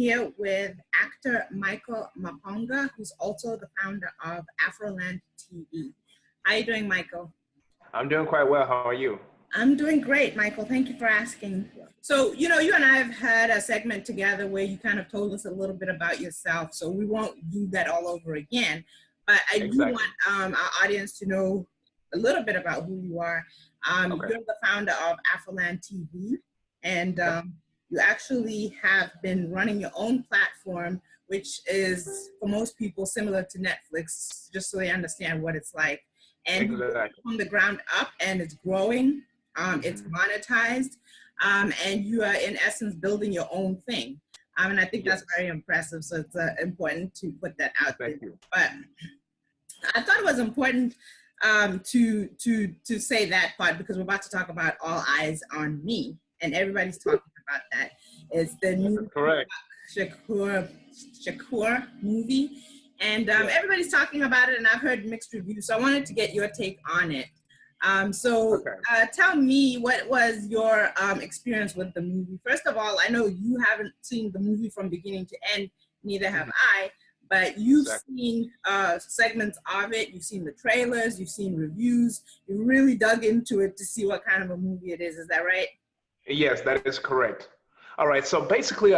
here with actor Michael Maponga, who's also the founder of Afroland TV. How are you doing, Michael? I'm doing quite well. How are you? I'm doing great, Michael. Thank you for asking. So, you and I have had a segment together where you kind of told us a little bit about yourself, so we won't do that all over again. But I do want our audience to know a little bit about who you are. You're the founder of Afroland TV, and you actually have been running your own platform, which is, for most people, similar to Netflix, just so they understand what it's like. And from the ground up, and it's growing. It's monetized, and you are, in essence, building your own thing. And I think that's very impressive, so it's important to put that out there. But I thought it was important to say that part, because we're about to talk about All Eyes on Me, and everybody's talking about that. It's the new Shakur movie, and everybody's talking about it, and I've heard mixed reviews, so I wanted to get your take on it. Tell me, what was your experience with the movie? First of all, I know you haven't seen the movie from beginning to end, neither have I, but you've seen segments of it, you've seen the trailers, you've seen reviews, you really dug into it to see what kind of a movie it is that right? Yes, that is correct. All right, so basically,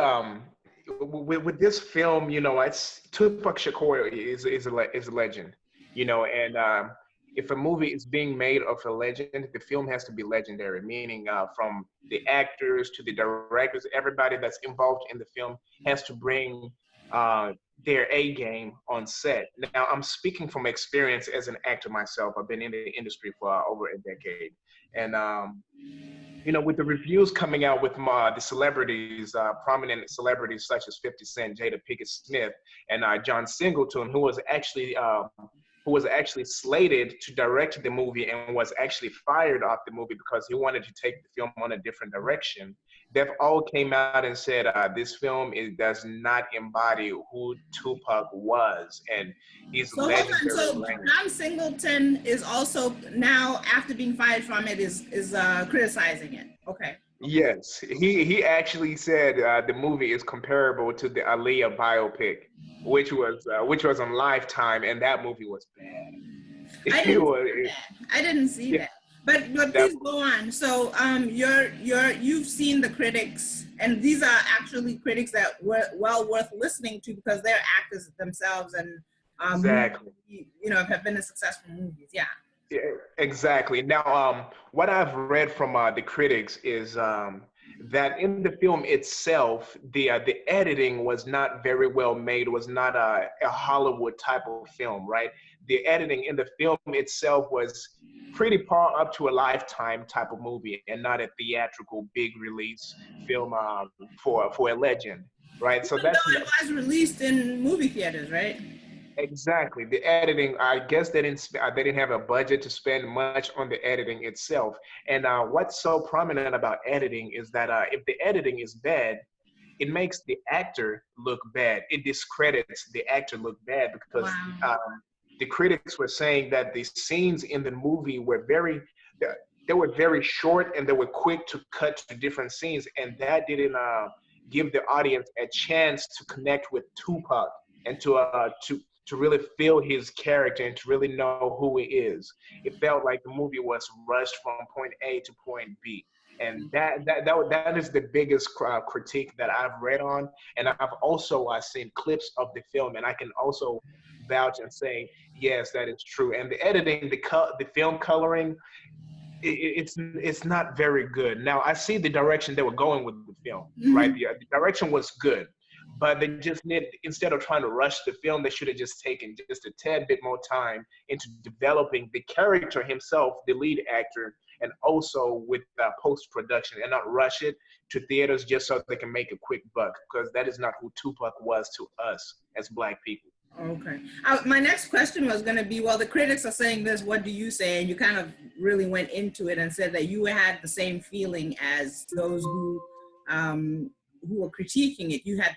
with this film, it's Tupac Shakur is a legend, and if a movie is being made of a legend, the film has to be legendary, meaning from the actors to the directors, everybody that's involved in the film has to bring their A game on set. Now, I'm speaking from experience as an actor myself. I've been in the industry for over a decade. And, with the reviews coming out with the celebrities, prominent celebrities such as 50 Cent, Jada Pinkett Smith, and John Singleton, who was actually slated to direct the movie and was actually fired off the movie because he wanted to take the film on a different direction. They've all came out and said this film does not embody who Tupac was, and he's legendary. So John Singleton is also now, after being fired from it, is criticizing it. Okay. Yes, he actually said the movie is comparable to the Aaliyah biopic, which was on Lifetime, and that movie was bad. I didn't see that. But please go on. So you've seen the critics, and these are actually critics that were well worth listening to because they're actors themselves, and have been in successful movies. Yeah. Yeah, exactly. Now, what I've read from the critics is that in the film itself, the editing was not very well made. It was not a Hollywood type of film, right? The editing in the film itself was pretty far up to a Lifetime type of movie, and not a theatrical big release film for a legend, right? So it was released in movie theaters, right? Exactly. The editing, I guess they didn't have a budget to spend much on the editing itself. And what's so prominent about editing is that if the editing is bad, it makes the actor look bad. It discredits the actor look bad because the critics were saying that the scenes in the movie were very short, and they were quick to cut to different scenes, and that didn't give the audience a chance to connect with Tupac and to really feel his character and to really know who he is. It felt like the movie was rushed from point A to point B. And that is the biggest critique that I've read on. And I've also seen clips of the film, and I can also vouch and say, yes, that is true. And the editing, the film coloring, it's not very good. Now, I see the direction they were going with the film, right? The direction was good. But they just instead of trying to rush the film, they should have just taken just a tad bit more time into developing the character himself, the lead actor, and also with post-production, and not rush it to theaters just so they can make a quick buck, because that is not who Tupac was to us as Black people. Okay. My next question was going to be, well, the critics are saying this, what do you say? And you kind of really went into it and said that you had the same feeling as those who were critiquing it. You had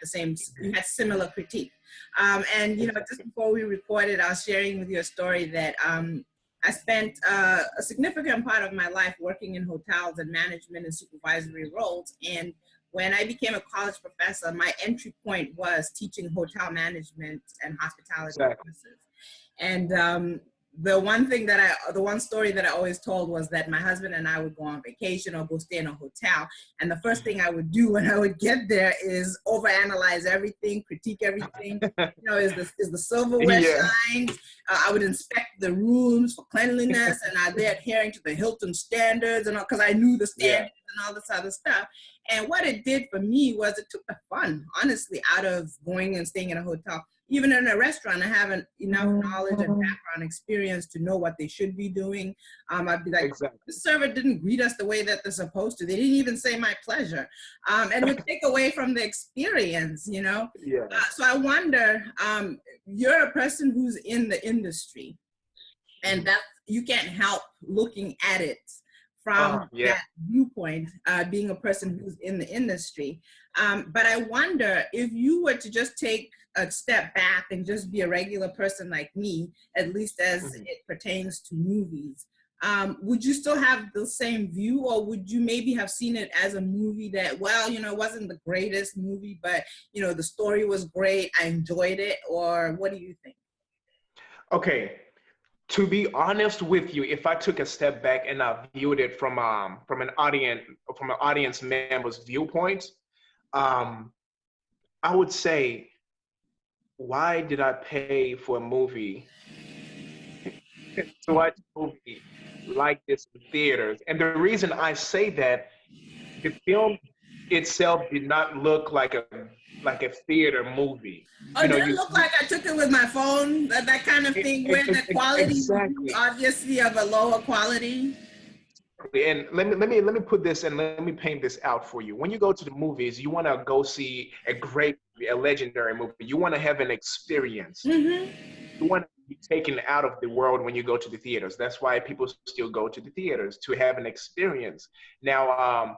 similar critique. And just before we recorded, I was sharing with you a story that I spent a significant part of my life working in hotels and management and supervisory roles. And when I became a college professor, my entry point was teaching hotel management and hospitality courses. And the one story that I always told was that my husband and I would go on vacation or go stay in a hotel. And the first thing I would do when I would get there is overanalyze everything, critique everything. Is the silverware shined? I would inspect the rooms for cleanliness, and are they adhering to the Hilton standards? And because I knew the standards and all this other stuff. And what it did for me was it took the fun, honestly, out of going and staying in a hotel. Even in a restaurant, I haven't enough knowledge and background experience to know what they should be doing. I'd be like, the server didn't greet us the way that they're supposed to. They didn't even say my pleasure. And it would take away from the experience, you know? So I wonder, you're a person who's in the industry, and that you can't help looking at it from that viewpoint, being a person who's in the industry. But I wonder if you were to just take a step back and just be a regular person like me, at least as it pertains to movies, would you still have the same view, or would you maybe have seen it as a movie that, well, you know, it wasn't the greatest movie, but, you know, the story was great, I enjoyed it, or what do you think? Okay. To be honest with you, if I took a step back and I viewed it from an audience member's viewpoint, I would say, why did I pay for a movie to watch a movie like this in theaters? And the reason I say that, the film itself did not look like a theater movie. Oh, you know, it looked like I took it with my phone, that kind of thing, where the quality was obviously of a lower quality. And let me put this and let me paint this out for you. When you go to the movies, you want to go see a legendary movie. You want to have an experience. You want to be taken out of the world when you go to the theaters. That's why people still go to the theaters, to have an experience. Now,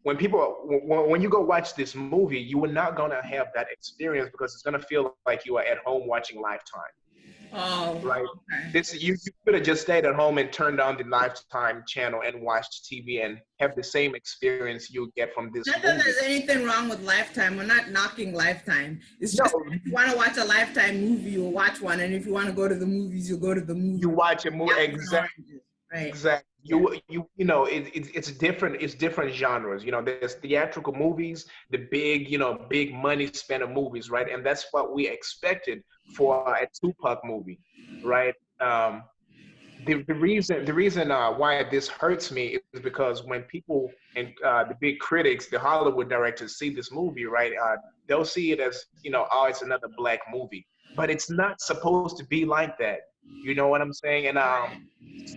when you go watch this movie, you are not going to have that experience because it's going to feel like you are at home watching Lifetime. Oh, right. Okay. You could have just stayed at home and turned on the Lifetime channel and watched TV and have the same experience you get from this Not movie. that there's anything wrong with Lifetime. We're not knocking Lifetime. It's just if you want to watch a Lifetime movie, you'll watch one, and if you want to go to the movies, you'll go to the movies. You watch a movie, exactly. Right. Exactly. You know, it's different. It's different genres. You know, there's theatrical movies, the big money spent on movies, right? And that's what we expected for a Tupac movie, right? The reason why this hurts me is because when people and the big critics, the Hollywood directors see this movie, right? They'll see it as, oh, it's another black movie, but it's not supposed to be like that. You know what I'm saying? And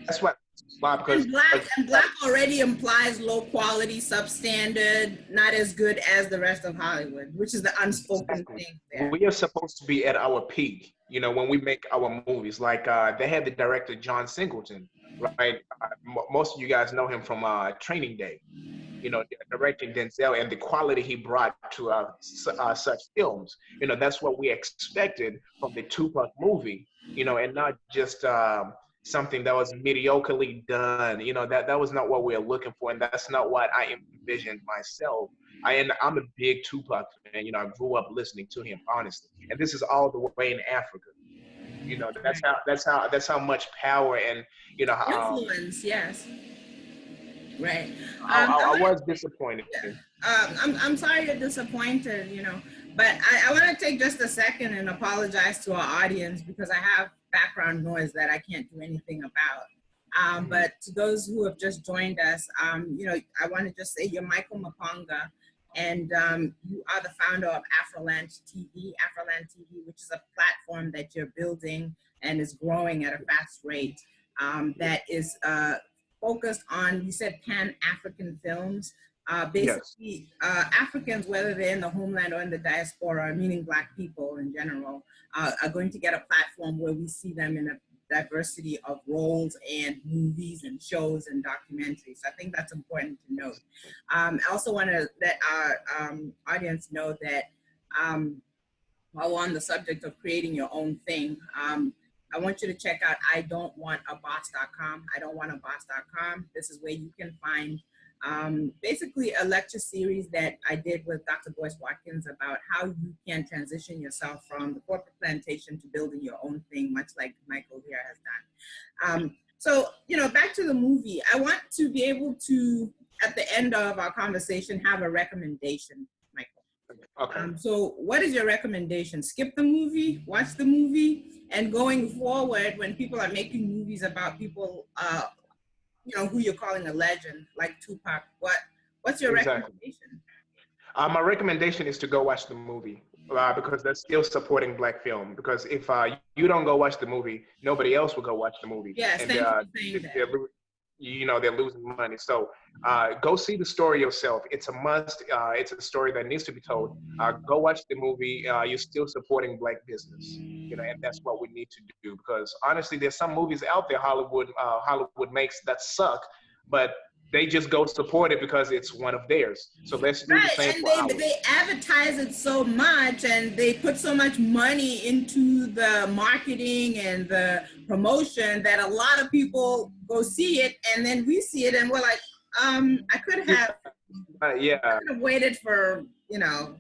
that's why. Because and black already implies low quality, substandard, not as good as the rest of Hollywood, which is the unspoken thing there. We are supposed to be at our peak, when we make our movies. Like they had the director John Singleton, right? Most of you guys know him from Training Day, directing Denzel, and the quality he brought to such films. That's what we expected from the Tupac movie, and not just something that was mediocrely done. That was not what we were looking for, and that's not what I envisioned myself. I'm a big Tupac fan. I grew up listening to him, honestly, and this is all the way in Africa. That's how much power and influence. Yes. Right. I was disappointed. I'm sorry you're disappointed, but I want to take just a second and apologize to our audience because I have background noise that I can't do anything about. But to those who have just joined us, I want to just say you're Michael Maponga, and you are the founder of Afroland TV, which is a platform that you're building and is growing at a fast rate that is focused on, you said, Pan-African films. Basically, yes. Africans, whether they're in the homeland or in the diaspora, meaning Black people in general, are going to get a platform where we see them in a diversity of roles and movies and shows and documentaries. So I think that's important to note. I also want to let our audience know that while we're on the subject of creating your own thing, I want you to check out idon'twantaboss.com. idon'twantaboss.com. This is where you can find basically a lecture series that I did with Dr. Bryce Watkins about how you can transition yourself from the corporate plantation to building your own thing, much like Michael here has done. So, you know, back to the movie, I want to be able to, at the end of our conversation, have a recommendation, Michael. Okay. So what is your recommendation? Skip the movie, watch the movie, and going forward, when people are making movies about people, you know, who you're calling a legend, like Tupac, what's your Exactly. recommendation? My recommendation is to go watch the movie because that's still supporting Black film. Because if you don't go watch the movie, nobody else will go watch the movie, Yes, and thank you for saying that. they're losing money. So go see the story yourself. It's a must. It's a story that needs to be told. Go watch the movie. You're still supporting Black business, you know, and that's what we need to do. Because honestly, there's some movies out there Hollywood makes that suck, but they just go support it because it's one of theirs. So let's do the Right, same for and ours. they advertise it so much, and they put so much money into the marketing and the promotion that a lot of people go see it, and then we see it, and we're like, I could have waited for, you know,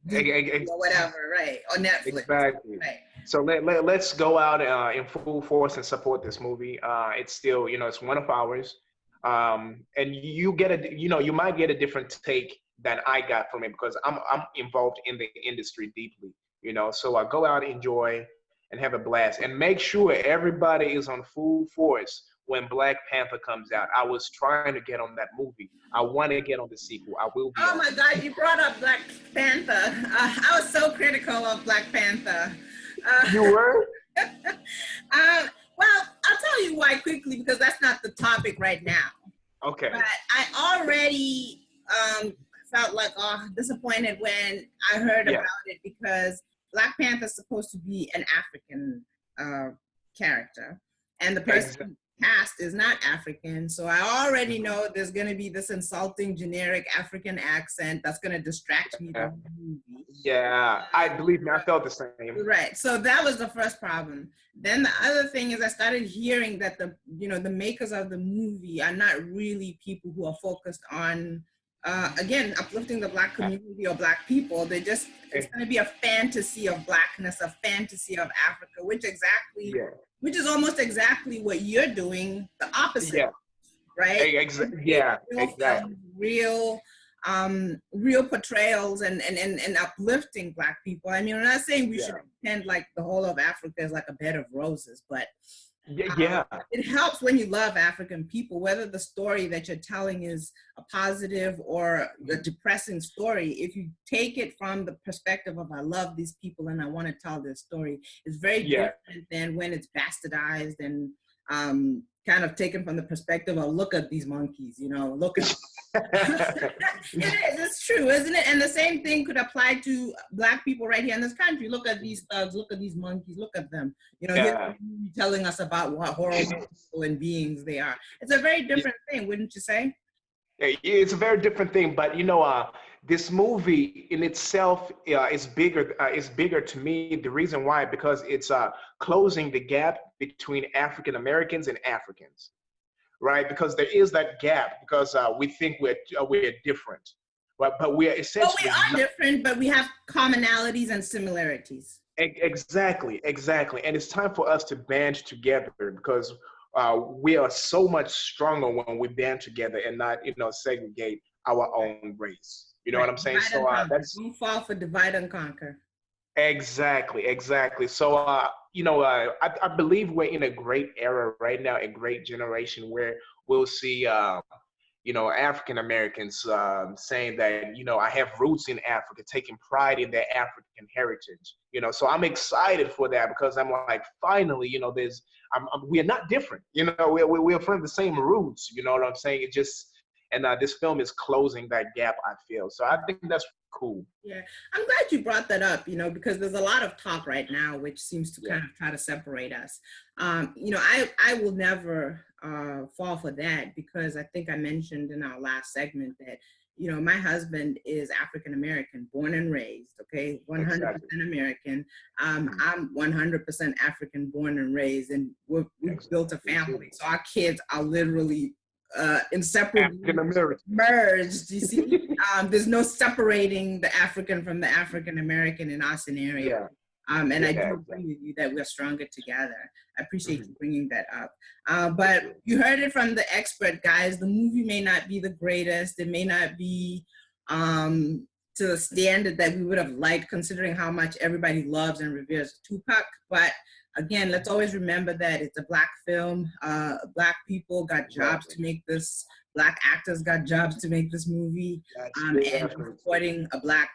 DVD or whatever, right, or Netflix. Exactly. Right. So let's go out in full force and support this movie. It's still, you know, it's one of ours. And you you might get a different take than I got from it because I'm involved in the industry deeply, you know. So go out, enjoy, and have a blast, and make sure everybody is on full force when Black Panther comes out. I was trying to get on that movie. I want to get on the sequel. I will be. Oh my God, you brought up Black Panther. I was so critical of Black Panther. You were? Well, I'll tell you why quickly, because that's not the topic right now. Okay. But I already felt like disappointed when I heard about it, because Black Panther is supposed to be an African character, and the person cast is not African. So I already know there's going to be this insulting generic African accent that's going to distract me from the movie. Yeah, believe me, I felt the same. Right. So that was the first problem. Then the other thing is I started hearing that the makers of the movie are not really people who are focused on, again, uplifting the Black community or Black people. It's going to be a fantasy of Blackness, a fantasy of Africa, which is almost exactly what you're doing, the opposite, right? Exactly. Real portrayals and uplifting Black people. I mean, I'm not saying we should pretend like the whole of Africa is like a bed of roses, but it helps when you love African people, whether the story that you're telling is a positive or a depressing story. If you take it from the perspective of I love these people and I want to tell their story, it's very different than when it's bastardized and kind of taken from the perspective of look at these monkeys, you know, look at it's true, isn't it? And the same thing could apply to Black people right here in this country. Look at these thugs, look at these monkeys, look at them, you know, here telling us about what horrible and beings they are. It's a very different thing, wouldn't you say? It's a very different thing, but you know, this movie in itself is bigger. Is bigger to me. The reason why, because it's closing the gap between African Americans and Africans, right? Because there is that gap because we think we're different, but we are essentially. Well, we are different, but we have commonalities and similarities. Exactly, and it's time for us to band together because we are so much stronger when we band together and not, you know, segregate our own race. You know what I'm saying? So don't fall for divide and conquer. Exactly. So you know, I believe we're in a great era right now, a great generation where we'll see you know, African Americans saying that, you know, I have roots in Africa, taking pride in their African heritage, you know. So I'm excited for that because I'm like, finally, you know, we are not different, you know, we're from the same roots, you know what I'm saying? It just, and this film is closing that gap, I feel. So I think that's cool. Yeah, I'm glad you brought that up, you know, because there's a lot of talk right now which seems to kind of try to separate us. You know, I will never fall for that because I think I mentioned in our last segment that, you know, my husband is African American, born and raised, okay, 100% American. I'm 100% African, born and raised, and we've built a family. So our kids are literally inseparably African American. merged. You see, there's no separating the African from the African American in our scenario. Yeah. And I do Yeah, agree with you that we're stronger together. I appreciate Mhm. you bringing that up. But you heard it from the expert, guys. The movie may not be the greatest. It may not be to the standard that we would have liked, considering how much everybody loves and reveres Tupac. But again, let's always remember that it's a Black film. Black people got jobs to make this. Black actors got jobs to make this movie. And we're supporting a Black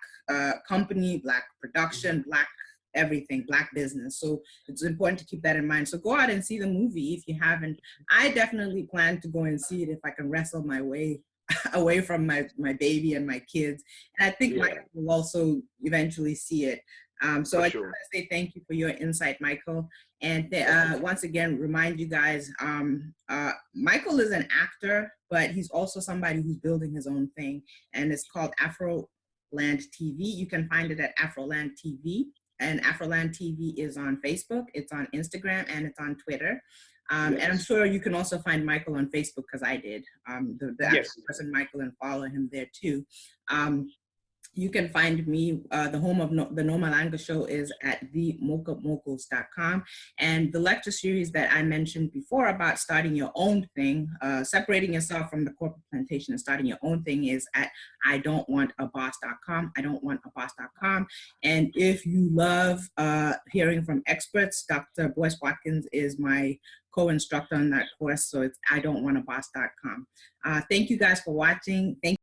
company, Black production, Black everything, Black business. So it's important to keep that in mind. So go out and see the movie if you haven't. I definitely plan to go and see it if I can wrestle my way away from my baby and my kids. And I think Michael will also eventually see it. So I just want to say thank you for your insight, Michael. And once again, remind you guys, Michael is an actor, but he's also somebody who's building his own thing. And it's called Afroland TV. You can find it at Afroland TV. And Afroland TV is on Facebook, it's on Instagram, and it's on Twitter. And I'm sure you can also find Michael on Facebook, because I did. The actual person, Michael, and follow him there too. You can find me, the home of the No Malanga Show is at themokapmoguls.com. And the lecture series that I mentioned before about starting your own thing, separating yourself from the corporate plantation and starting your own thing, is at idon'twantaboss.com, idon'twantaboss.com. And if you love hearing from experts, Dr. Bryce Watkins is my co-instructor on that course. So it's idon'twantaboss.com. Thank you guys for watching. Thank